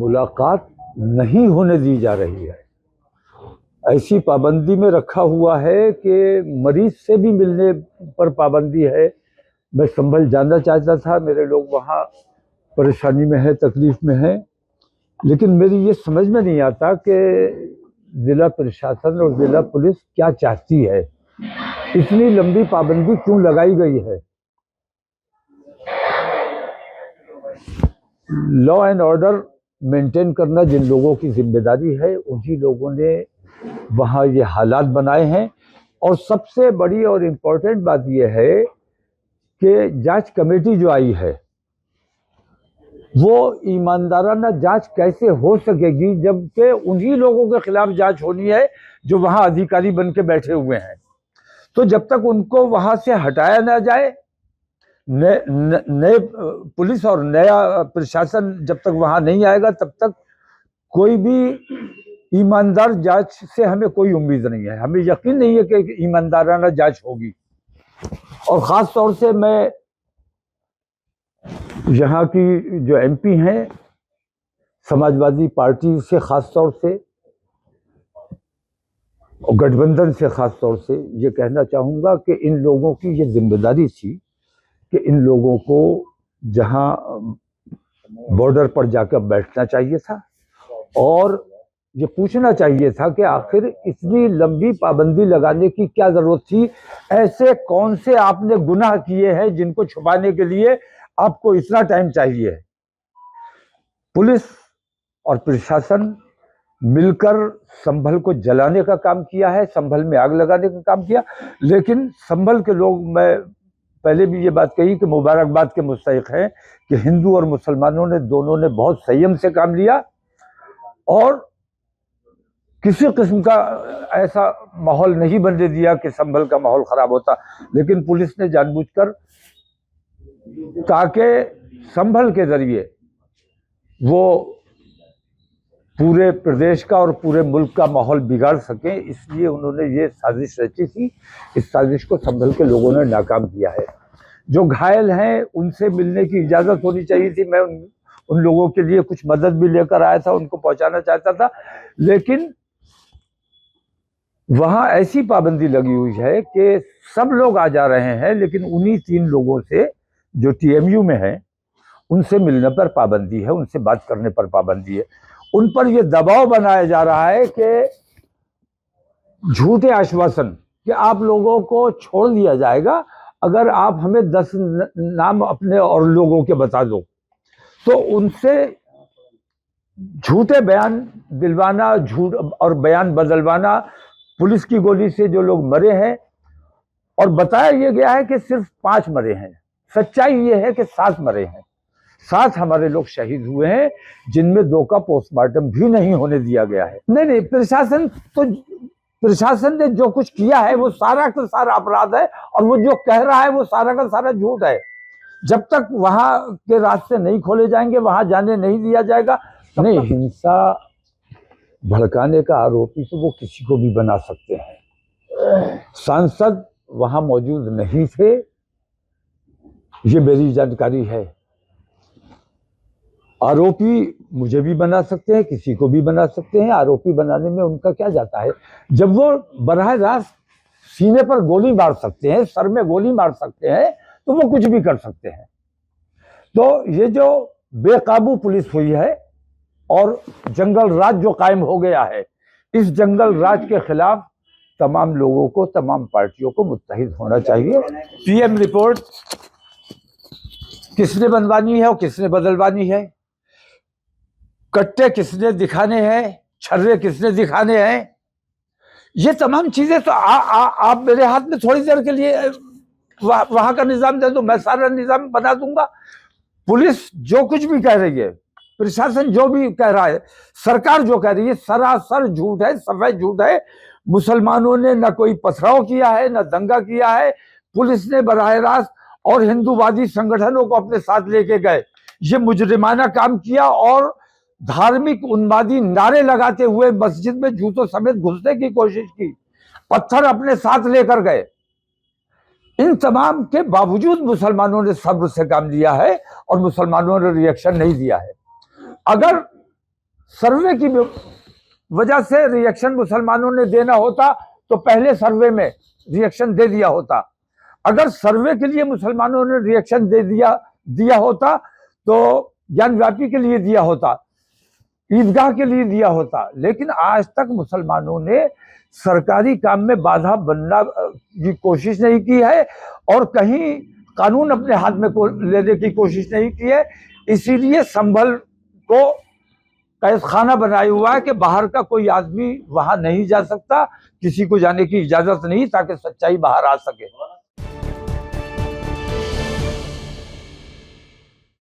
मुलाकात नहीं होने दी जा रही है। ऐसी पाबंदी में रखा हुआ है कि मरीज से भी मिलने पर पाबंदी है। मैं संभल जाना चाहता था, मेरे लोग वहाँ परेशानी में है, तकलीफ में है, लेकिन मेरी ये समझ में नहीं आता कि जिला प्रशासन और जिला पुलिस क्या चाहती है, इतनी लंबी पाबंदी क्यों लगाई गई है। लॉ एंड ऑर्डर मेंटेन करना जिन लोगों की जिम्मेदारी है, उन्हीं लोगों ने वहाँ ये हालात बनाए हैं। और सबसे बड़ी और इम्पोर्टेंट बात यह है कि जांच कमेटी जो आई है वो ईमानदाराना जांच कैसे हो सकेगी जबकि उन्हीं लोगों के खिलाफ जांच होनी है जो वहाँ अधिकारी बन के बैठे हुए हैं। तो जब तक उनको वहाँ से हटाया ना जाए, नए पुलिस और नया प्रशासन जब तक वहाँ नहीं आएगा, तब तक कोई भी ईमानदार जांच से हमें कोई उम्मीद नहीं है। हमें यकीन नहीं है कि ईमानदाराना जांच होगी। और ख़ास तौर से मैं यहाँ की जो एमपी हैं समाजवादी पार्टी से ख़ास तौर से और गठबंधन से ख़ास तौर से ये कहना चाहूँगा कि इन लोगों की ये जिम्मेदारी थी कि इन लोगों को जहाँ बॉर्डर पर जाकर बैठना चाहिए था और ये पूछना चाहिए था कि आखिर इतनी लंबी पाबंदी लगाने की क्या जरूरत थी। ऐसे कौन से आपने गुनाह किए हैं जिनको छुपाने के लिए आपको इतना टाइम चाहिए। पुलिस और प्रशासन मिलकर संभल को जलाने का काम किया है, संभल में आग लगाने का काम किया, लेकिन संभल के लोग, मैं पहले भी ये बात कही कि मुबारकबाद के मुस्तहिक हैं कि हिंदू और मुसलमानों ने दोनों ने बहुत संयम से काम लिया और किसी किस्म का ऐसा माहौल नहीं बनने दिया कि संभल का माहौल खराब होता। लेकिन पुलिस ने जानबूझकर, ताकि संभल के जरिए वो पूरे प्रदेश का और पूरे मुल्क का माहौल बिगाड़ सके, इसलिए उन्होंने ये साजिश रची थी। इस साजिश को संभल के लोगों ने नाकाम किया है। जो घायल हैं उनसे मिलने की इजाज़त होनी चाहिए थी। मैं उन लोगों के लिए कुछ मदद भी लेकर आया था, उनको पहुंचाना चाहता था, लेकिन वहाँ ऐसी पाबंदी लगी हुई है कि सब लोग आ जा रहे हैं, लेकिन उन्हीं 3 लोगों से जो TMU में हैं उनसे मिलने पर पाबंदी है, उनसे बात करने पर पाबंदी है। उन पर यह दबाव बनाया जा रहा है कि झूठे आश्वासन कि आप लोगों को छोड़ दिया जाएगा अगर आप हमें 10 नाम अपने और लोगों के बता दो। तो उनसे झूठे बयान दिलवाना, झूठ और बयान बदलवाना। पुलिस की गोली से जो लोग मरे हैं, और बताया यह गया है कि सिर्फ 5 मरे हैं, सच्चाई यह है कि 7 मरे हैं। 7 हमारे लोग शहीद हुए हैं, जिनमें 2 का पोस्टमार्टम भी नहीं होने दिया गया है। नहीं, प्रशासन ने जो कुछ किया है वो सारा का सारा अपराध है, और वो जो कह रहा है वो सारा का सारा झूठ है। जब तक वहां के रास्ते नहीं खोले जाएंगे, वहां जाने नहीं दिया जाएगा। नहीं, हिंसा भड़काने का आरोपी तो वो किसी को भी बना सकते हैं। सांसद वहां मौजूद नहीं थे, ये मेरी जानकारी है। आरोपी मुझे भी बना सकते हैं, किसी को भी बना सकते हैं। आरोपी बनाने में उनका क्या जाता है, जब वो बराह रास्त सीने पर गोली मार सकते हैं, सर में गोली मार सकते हैं, तो वो कुछ भी कर सकते हैं। तो ये जो बेकाबू पुलिस हुई है और जंगल राज जो कायम हो गया है, इस जंगल राज के खिलाफ तमाम लोगों को, तमाम पार्टियों को मुत्तहिद होना चाहिए। PM रिपोर्ट किसने बनवानी है और किसने बदलवानी है, कट्टे किसने दिखाने हैं, छर्रे किसने दिखाने हैं, ये तमाम चीजें तो आप मेरे हाथ में थोड़ी देर के लिए वहां का निजाम दे दो, मैं सारा निजाम बना दूंगा। पुलिस जो कुछ भी कह रही है, प्रशासन जो भी कह रहा है, सरकार जो कह रही है, सरासर झूठ है, सफेद झूठ है। मुसलमानों ने न कोई पथराव किया है, न दंगा किया है। पुलिस ने बराह रास्त और हिंदूवादी संगठनों को अपने साथ लेके गए, ये मुजरिमाना काम किया और धार्मिक उन्मादी नारे लगाते हुए मस्जिद में जूतों समेत घुसने की कोशिश की, पत्थर अपने साथ लेकर गए। इन तमाम के बावजूद मुसलमानों ने सब्र से काम लिया है और मुसलमानों ने रिएक्शन नहीं दिया है। अगर सर्वे की वजह से रिएक्शन मुसलमानों ने देना होता तो पहले सर्वे में रिएक्शन दे दिया होता। अगर सर्वे के लिए मुसलमानों ने रिएक्शन दिया होता तो ज्ञानव्यापी के लिए दिया होता, ईदगाह के लिए दिया होता। लेकिन आज तक मुसलमानों ने सरकारी काम में बाधा बनना की कोशिश नहीं की है और कहीं कानून अपने हाथ में लेने की कोशिश नहीं की है। इसीलिए संभल को कैद खाना बनाया हुआ है कि बाहर का कोई आदमी वहां नहीं जा सकता, किसी को जाने की इजाजत नहीं, ताकि सच्चाई बाहर आ सके।